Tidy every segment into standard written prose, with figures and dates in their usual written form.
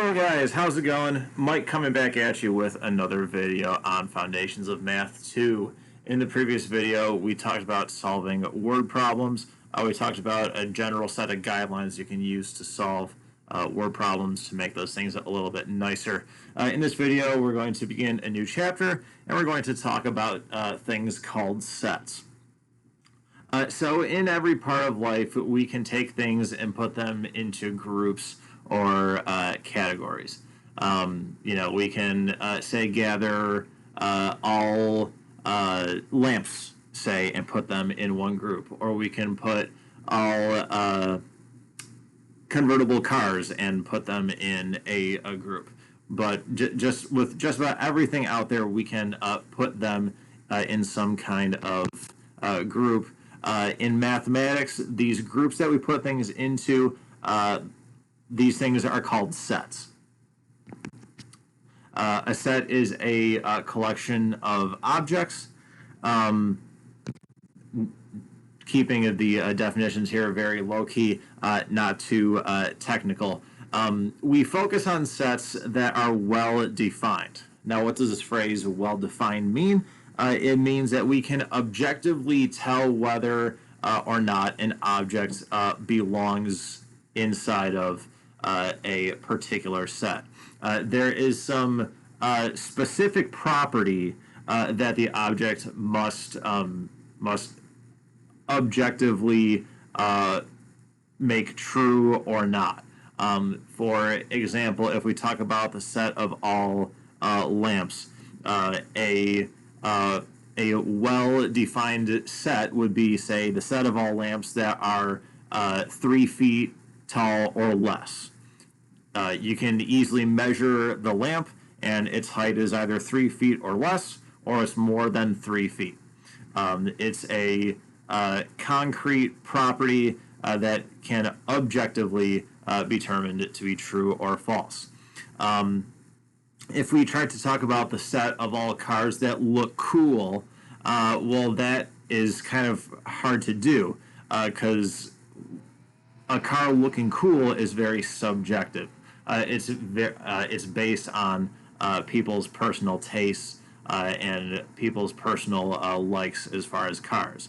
Hello guys, how's it going? Mike coming back at you with another video on Foundations of Math 2. In the previous video, we talked about solving word problems. We talked about a general set of guidelines you can use to solve word problems to make those things a little bit nicer. In this video, we're going to begin a new chapter, and we're going to talk about things called sets. So in every part of life, we can take things and put them into groups or categories. We can say gather all lamps, say, and put them in one group, or we can put all convertible cars and put them in a group. But just with just about everything out there, we can put them in some kind of group. In mathematics, these groups that we put things into, these things are called sets. A set is a collection of objects. Keeping the definitions here very low-key, not too technical. We focus on sets that are well-defined. Now, what does this phrase well-defined mean? It means that we can objectively tell whether or not an object belongs inside of a particular set. There is some specific property that the object must objectively make true or not. For example, if we talk about the set of all lamps, a well-defined set would be, say, the set of all lamps that are 3 feet tall or less. You can easily measure the lamp, and its height is either 3 feet or less, or it's more than 3 feet. It's a concrete property that can objectively be determined to be true or false. If we try to talk about the set of all cars that look cool, well, that is kind of hard to do because a car looking cool is very subjective. It's based on people's personal tastes and people's personal likes as far as cars.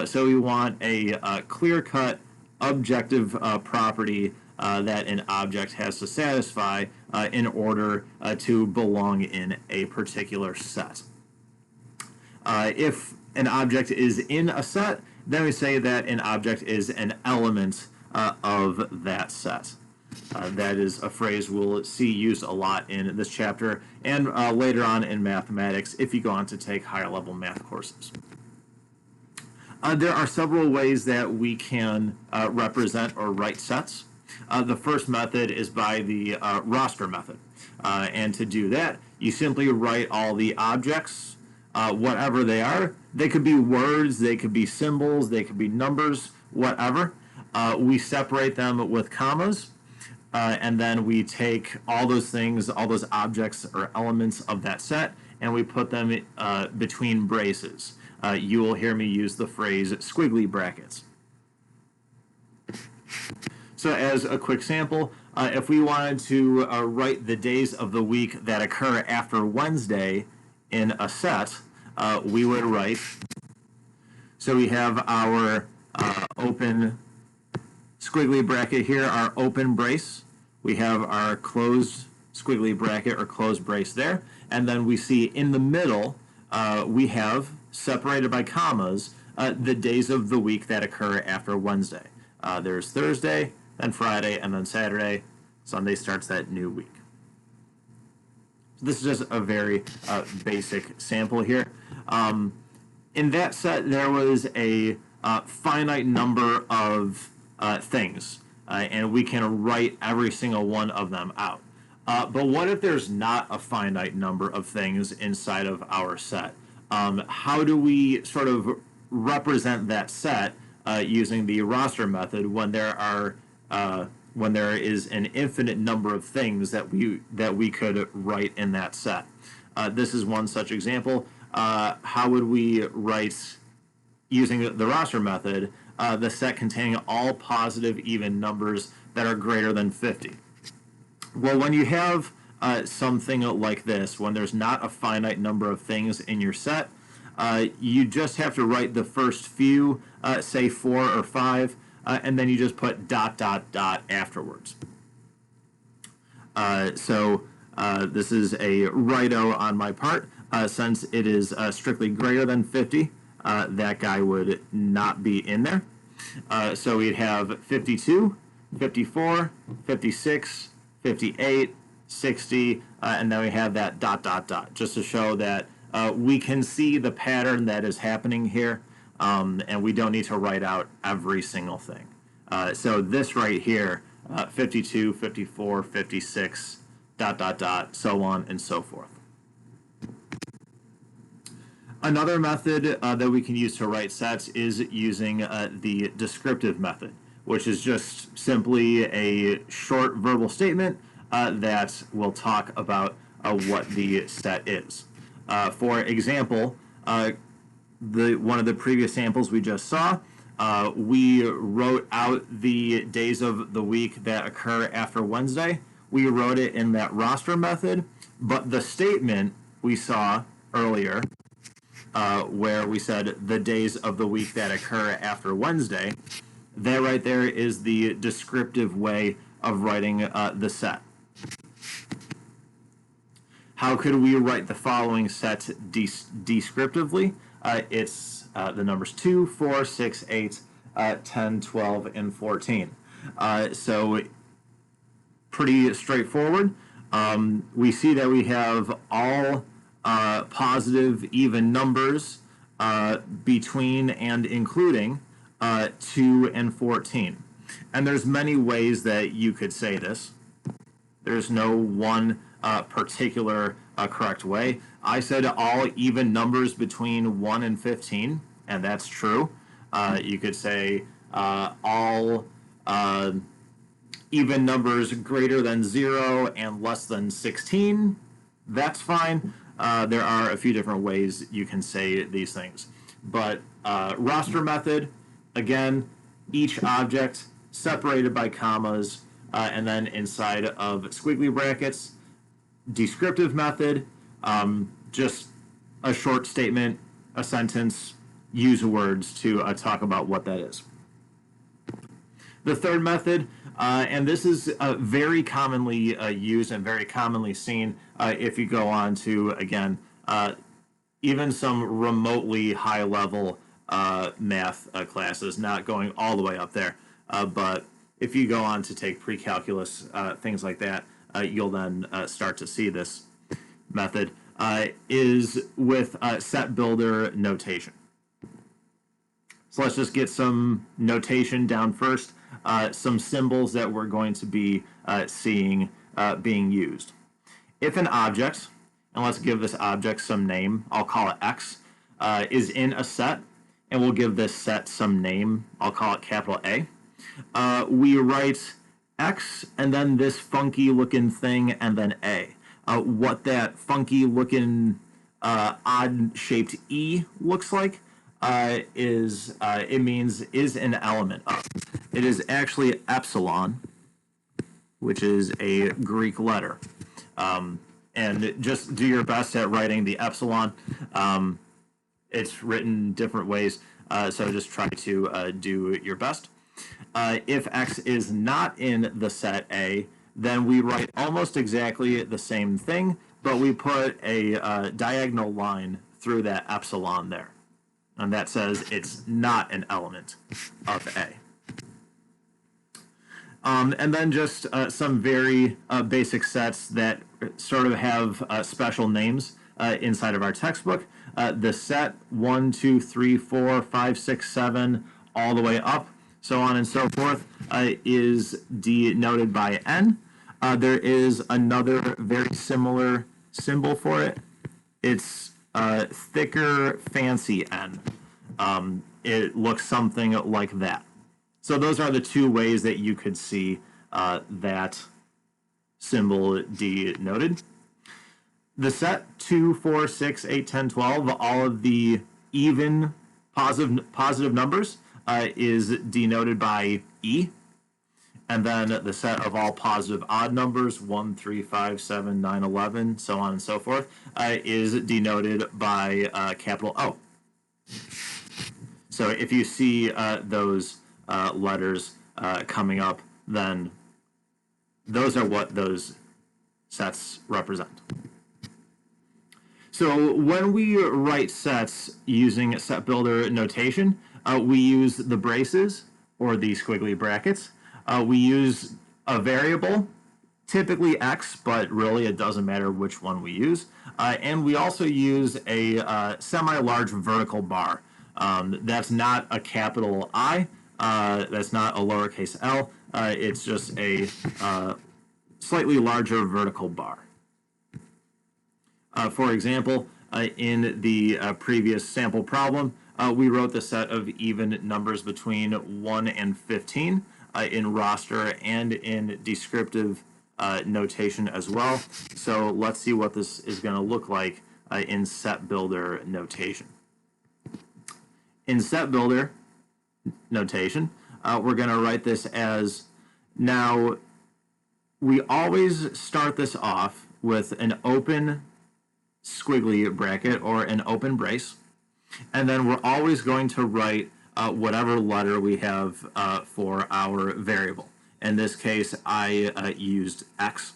So we want a clear-cut, objective property that an object has to satisfy in order to belong in a particular set. If an object is in a set, then we say that an object is an element of that set. That is a phrase we'll see used a lot in this chapter and later on in mathematics if you go on to take higher level math courses. There are several ways that we can represent or write sets. The first method is by the roster method. And to do that, you simply write all the objects, whatever they are. They could be words, they could be symbols, they could be numbers, whatever. We separate them with commas. And then we take all those things, all those objects or elements of that set, and we put them between braces. You will hear me use the phrase squiggly brackets. So as a quick sample, if we wanted to write the days of the week that occur after Wednesday in a set, we would write, so we have our open squiggly bracket here, our open brace. We have our closed squiggly bracket or closed brace there. And then we see in the middle, we have, separated by commas, the days of the week that occur after Wednesday. There's Thursday, then Friday, and then Saturday. Sunday starts that new week. So this is just a very basic sample here. In that set, there was a finite number of things, and we can write every single one of them out. But what if there's not a finite number of things inside of our set? How do we sort of represent that set using the roster method when there is an infinite number of things that we could write in that set? This is one such example. How would we write, using the roster method, the set containing all positive even numbers that are greater than 50? Well, when you have something like this, when there's not a finite number of things in your set, you just have to write the first few, say 4 or 5, and then you just put ... afterwards. So this is a write-o on my part. Since it is strictly greater than 50, that guy would not be in there. So we'd have 52, 54, 56, 58, 60, and then we have that ... just to show that we can see the pattern that is happening here, and we don't need to write out every single thing. So this right here, 52, 54, 56, ... so on and so forth. Another method that we can use to write sets is using the descriptive method, which is just simply a short verbal statement that will talk about what the set is. For example, one of the previous samples we just saw, we wrote out the days of the week that occur after Wednesday. We wrote it in that roster method, but the statement we saw earlier, where we said the days of the week that occur after Wednesday, that right there is the descriptive way of writing the set. How could we write the following set descriptively? It's the numbers 2, 4, 6, 8, 10, 12, and 14. So pretty straightforward. We see that we have all positive even numbers between and including 2 and 14. And there's many ways that you could say this. There's no one particular correct way. I said all even numbers between 1 and 15, and that's true. You could say all even numbers greater than 0 and less than 16. That's fine. There are a few different ways you can say these things. But roster method, again, each object separated by commas, and then inside of squiggly brackets. Descriptive method, just a short statement, a sentence, use words to talk about what that is. The third method, and this is very commonly used and very commonly seen if you go on to, again, even some remotely high-level math classes, not going all the way up there, but if you go on to take pre-calculus, things like that, you'll then start to see this method, is with set builder notation. So let's just get some notation down first, some symbols that we're going to be seeing being used. If an object, and let's give this object some name, I'll call it X, is in a set, and we'll give this set some name, I'll call it capital A, we write X and then this funky looking thing and then A. What that funky looking odd shaped E looks like is it means is an element of. It is actually epsilon, which is a Greek letter. And just do your best at writing the epsilon. It's written different ways, so just try to do your best. If X is not in the set A, then we write almost exactly the same thing, but we put a diagonal line through that epsilon there. And that says it's not an element of A. And then just some very basic sets that sort of have special names inside of our textbook. The set 1, 2, 3, 4, 5, 6, 7, all the way up, so on and so forth, is denoted by N. There is another very similar symbol for it. It's thicker, fancy N. It looks something like that. So those are the two ways that you could see that symbol denoted. The set 2, 4, 6, 8, 10, 12, all of the even positive numbers is denoted by E. And then the set of all positive odd numbers, 1, 3, 5, 7, 9, 11, so on and so forth, is denoted by capital O. So if you see those letters coming up, then those are what those sets represent. So when we write sets using set builder notation, we use the braces or the squiggly brackets. We use a variable, typically x, but really it doesn't matter which one we use. And we also use a semi-large vertical bar. That's not a capital I, that's not a lowercase l, it's just a slightly larger vertical bar. For example, in the previous sample problem, we wrote the set of even numbers between 1 and 15 in roster and in descriptive notation as well. So let's see what this is going to look like in set builder notation. In set builder notation, we're going to write this as, now we always start this off with an open squiggly bracket or an open brace, and then we're always going to write whatever letter we have for our variable. In this case, I used x.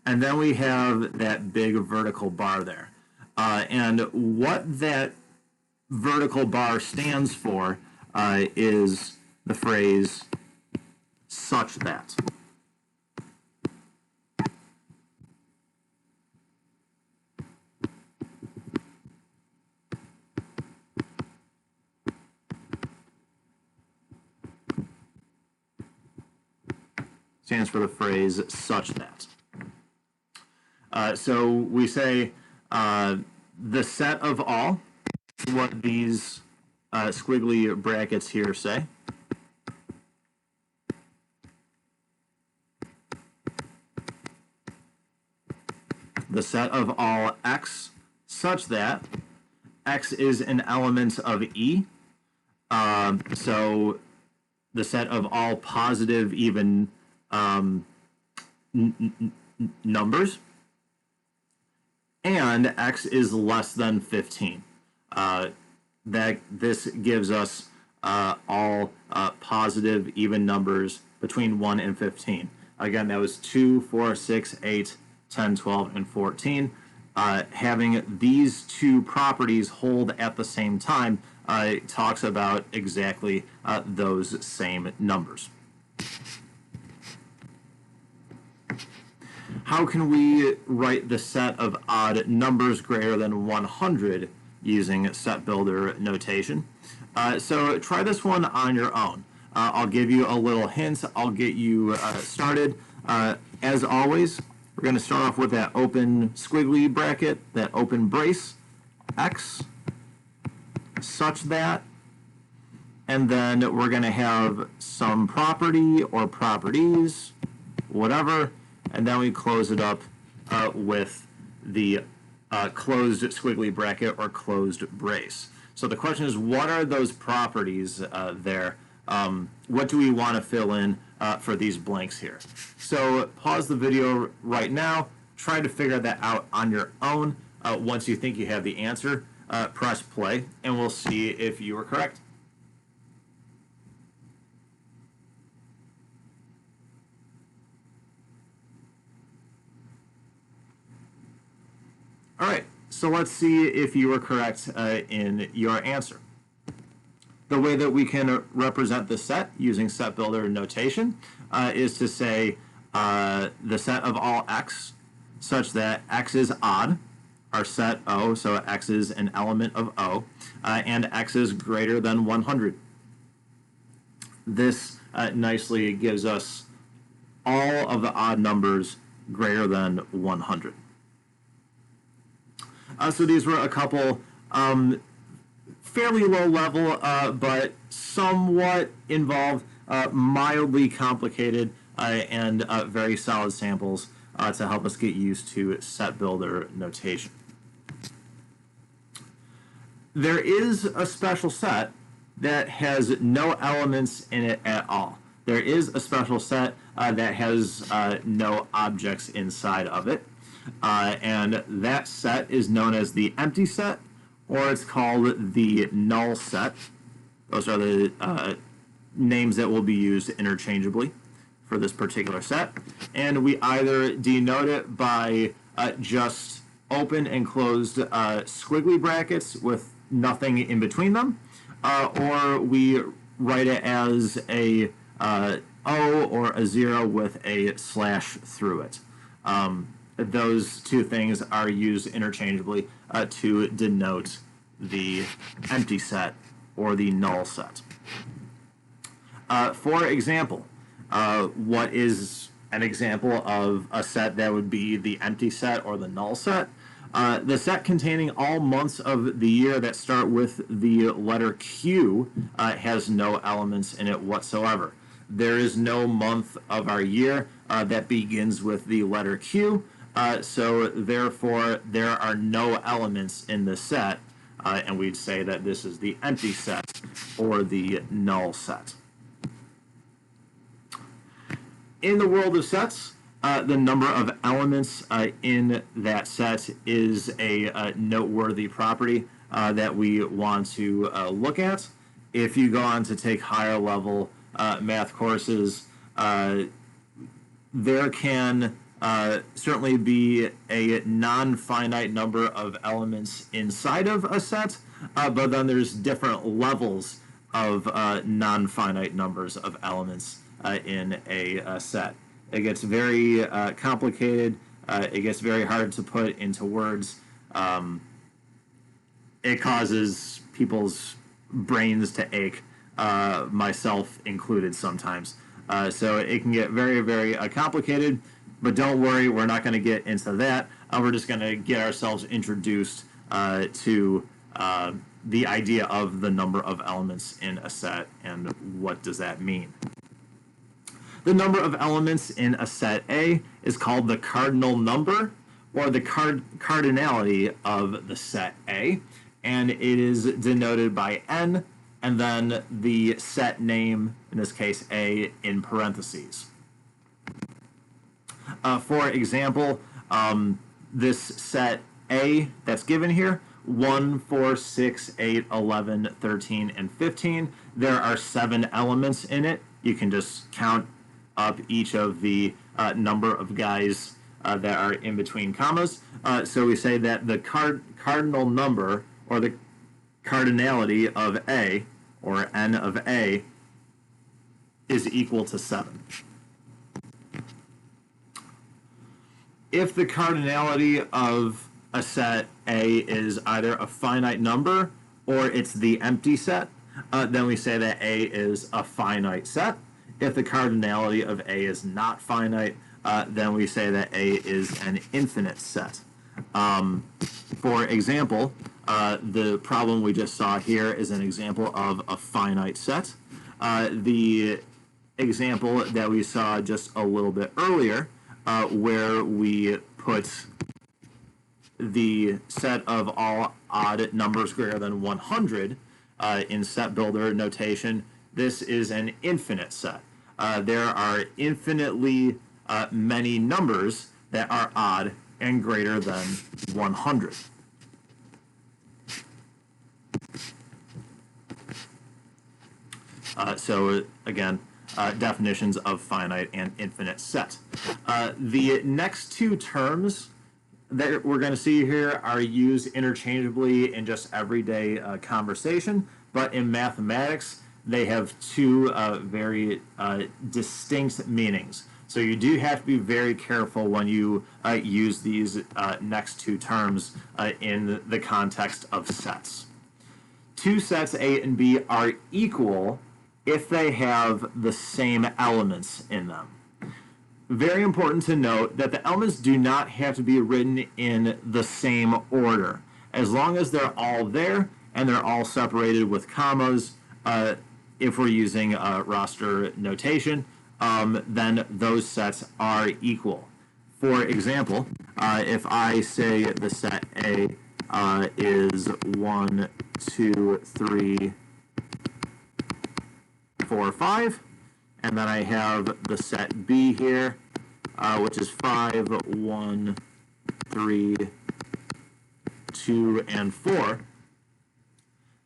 And then we have that big vertical bar there. And what that vertical bar stands for is the phrase such that. Stands for the phrase such that. So we say the set of all, what these squiggly brackets here say. The set of all x such that x is an element of E. So the set of all positive even numbers, and x is less than 15. That this gives us all positive even numbers between 1 and 15. Again, that was 2, 4, 6, 8, 10, 12, and 14. Having these two properties hold at the same time talks about exactly those same numbers. How can we write the set of odd numbers greater than 100 using set builder notation? So try this one on your own. I'll give you a little hint. I'll get you started. As always, we're going to start off with that open squiggly bracket, that open brace, x, such that, and then we're going to have some property or properties, whatever, and then we close it up with the closed squiggly bracket or closed brace. So the question is, what are those properties there? What do we want to fill in for these blanks here? So pause the video right now, try to figure that out on your own. Once you think you have the answer, press play, and we'll see if you were correct. All right, so let's see if you were correct in your answer. The way that we can represent the set using set builder notation is to say the set of all x such that x is odd, our set O, so x is an element of O, and x is greater than 100. This nicely gives us all of the odd numbers greater than 100. So these were a couple fairly low level, but somewhat involved, mildly complicated, and very solid samples to help us get used to set builder notation. There is a special set that has no elements in it at all. There is a special set that has no objects inside of it, and that set is known as the empty set, or it's called the null set. Those are the names that will be used interchangeably for this particular set. And we either denote it by just open and closed squiggly brackets with nothing in between them, or we write it as a O or a 0 with a slash through it. Those two things are used interchangeably to denote the empty set or the null set. For example, what is an example of a set that would be the empty set or the null set? The set containing all months of the year that start with the letter Q has no elements in it whatsoever. There is no month of our year that begins with the letter Q, so therefore there are no elements in the set, and we'd say that this is the empty set or the null set. In the world of sets, the number of elements in that set is a noteworthy property that we want to look at. If you go on to take higher level math courses, there can certainly be a non-finite number of elements inside of a set, but then there's different levels of non-finite numbers of elements in a set. It gets very complicated. It gets very hard to put into words. It causes people's brains to ache, myself included sometimes. So it can get very, very complicated, but don't worry, we're not going to get into that. We're just going to get ourselves introduced to the idea of the number of elements in a set and what does that mean. The number of elements in a set A is called the cardinal number, or the cardinality of the set A, and it is denoted by n, and then the set name, in this case A, in parentheses. For example, this set A that's given here, 1, 4, 6, 8, 11, 13, and 15, there are 7 elements in it. You can just count up each of the number of guys that are in between commas. So we say that the cardinal number, or the cardinality of A, or n of A, is equal to 7. If the cardinality of a set A is either a finite number or it's the empty set, then we say that A is a finite set. If the cardinality of A is not finite, then we say that A is an infinite set. For example, the problem we just saw here is an example of a finite set. The example that we saw just a little bit earlier, where we put the set of all odd numbers greater than 100 in set builder notation, this is an infinite set. There are infinitely many numbers that are odd and greater than 100. So again, definitions of finite and infinite set. The next two terms that we're going to see here are used interchangeably in just everyday conversation, but in mathematics, they have two very distinct meanings. So you do have to be very careful when you use these next two terms in the context of sets. Two sets A and B are equal if they have the same elements in them. Very important to note that the elements do not have to be written in the same order. As long as they're all there and they're all separated with commas, if we're using roster notation, then those sets are equal. For example, if I say the set A is 1, 2, 3, 4, 5, and then I have the set B here, which is 5, 1, 3, 2, and 4,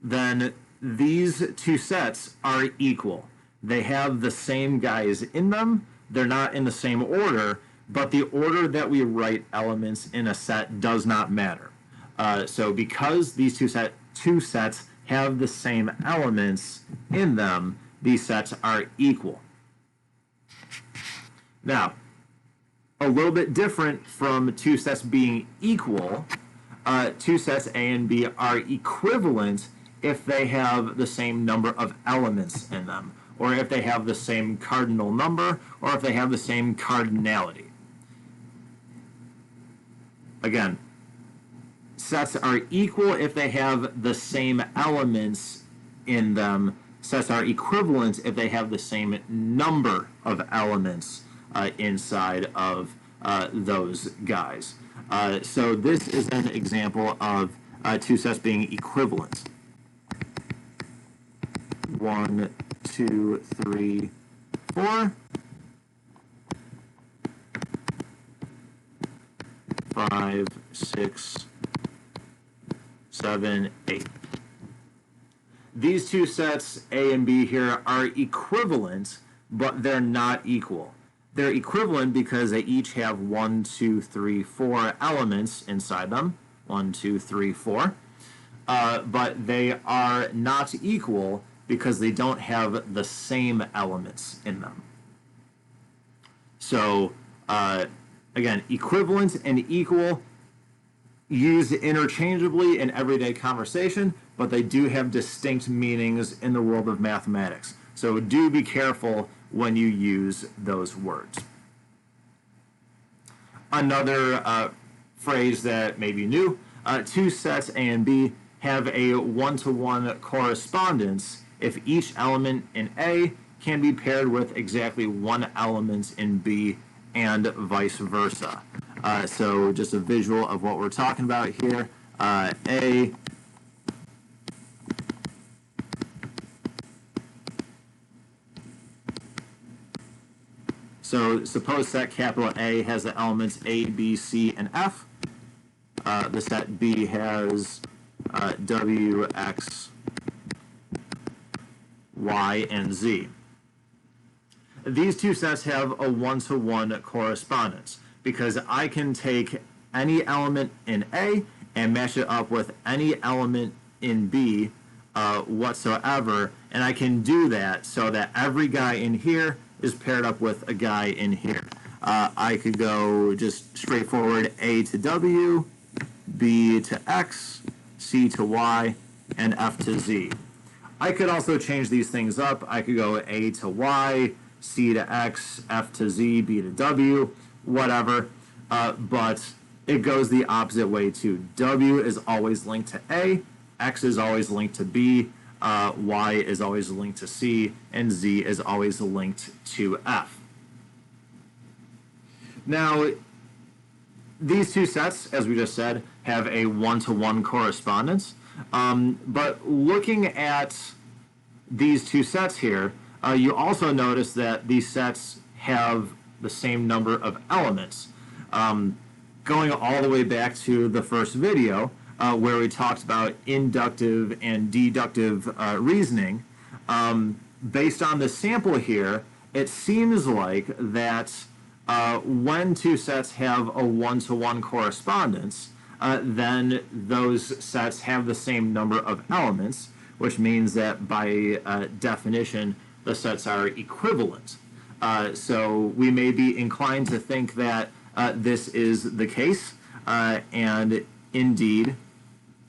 then these two sets are equal. They have the same guys in them. They're not in the same order, but the order that we write elements in a set does not matter. So because these two sets have the same elements in them, these sets are equal. Now, a little bit different from two sets being equal, two sets A and B are equivalent if they have the same number of elements in them, or if they have the same cardinal number, or if they have the same cardinality. Again, sets are equal if they have the same elements in them. Sets are equivalent if they have the same number of elements inside of those guys. So this is an example of two sets being equivalent. 1, 2, 3, 4. 5, 6, 7, 8. These two sets, A and B here, are equivalent, but they're not equal. They're equivalent because they each have 1, 2, 3, 4 elements inside them. 1, 2, 3, 4. But they are not equal because they don't have the same elements in them. So, again, equivalent and equal used interchangeably in everyday conversation, but they do have distinct meanings in the world of mathematics. So do be careful when you use those words. Another phrase that may be new, two sets A and B have a one-to-one correspondence if each element in A can be paired with exactly one element in B and vice versa. So just a visual of what we're talking about here. A So suppose set capital A has the elements A, B, C, and F. The set B has W, X, Y, and Z. These two sets have a one-to-one correspondence because I can take any element in A and match it up with any element in B whatsoever, and I can do that so that every guy in here is paired up with a guy in here. I could go just straightforward A to W, B to X, C to Y, and F to Z. I could also change these things up. I could go A to Y, C to X, F to Z, B to W, whatever. But it goes the opposite way too. W is always linked to A, X is always linked to B, Y is always linked to C, and Z is always linked to F. Now, these two sets, as we just said, have a one-to-one correspondence. But looking at these two sets here, you also notice that these sets have the same number of elements. Going all the way back to the first video, where we talked about inductive and deductive reasoning, based on the sample here, it seems like that when two sets have a one-to-one correspondence, then those sets have the same number of elements, which means that by definition, the sets are equivalent. So we may be inclined to think that this is the case, and indeed,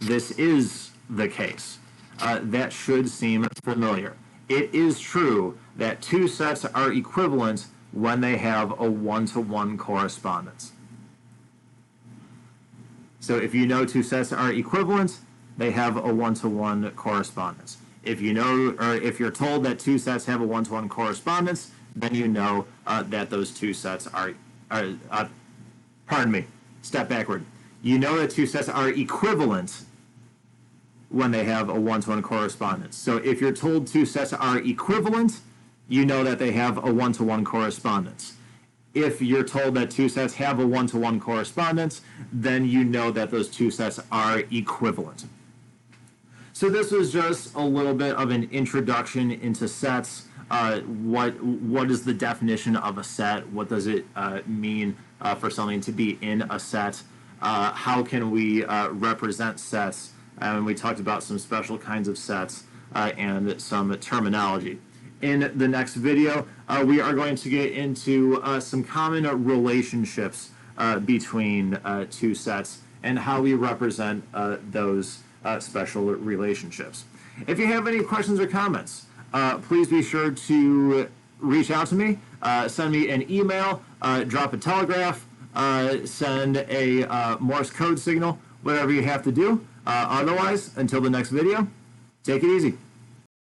this is the case. That should seem familiar. It is true that two sets are equivalent when they have a one-to-one correspondence. So if you know two sets are equivalent, they have a one-to-one correspondence. If you know, or if you're told that two sets have a one-to-one correspondence, then you know that those two sets are pardon me, step backward. You know that two sets are equivalent when they have a one-to-one correspondence. So if you're told two sets are equivalent, you know that they have a one-to-one correspondence. If you're told that two sets have a one-to-one correspondence, then you know that those two sets are equivalent. So this was just a little bit of an introduction into sets. What is the definition of a set? What does it mean for something to be in a set? How can we represent sets? And we talked about some special kinds of sets and some terminology. In the next video, we are going to get into some common relationships between two sets and how we represent those special relationships. If you have any questions or comments, please be sure to reach out to me, send me an email, drop a telegraph, send a Morse code signal, whatever you have to do. Otherwise, until the next video, take it easy.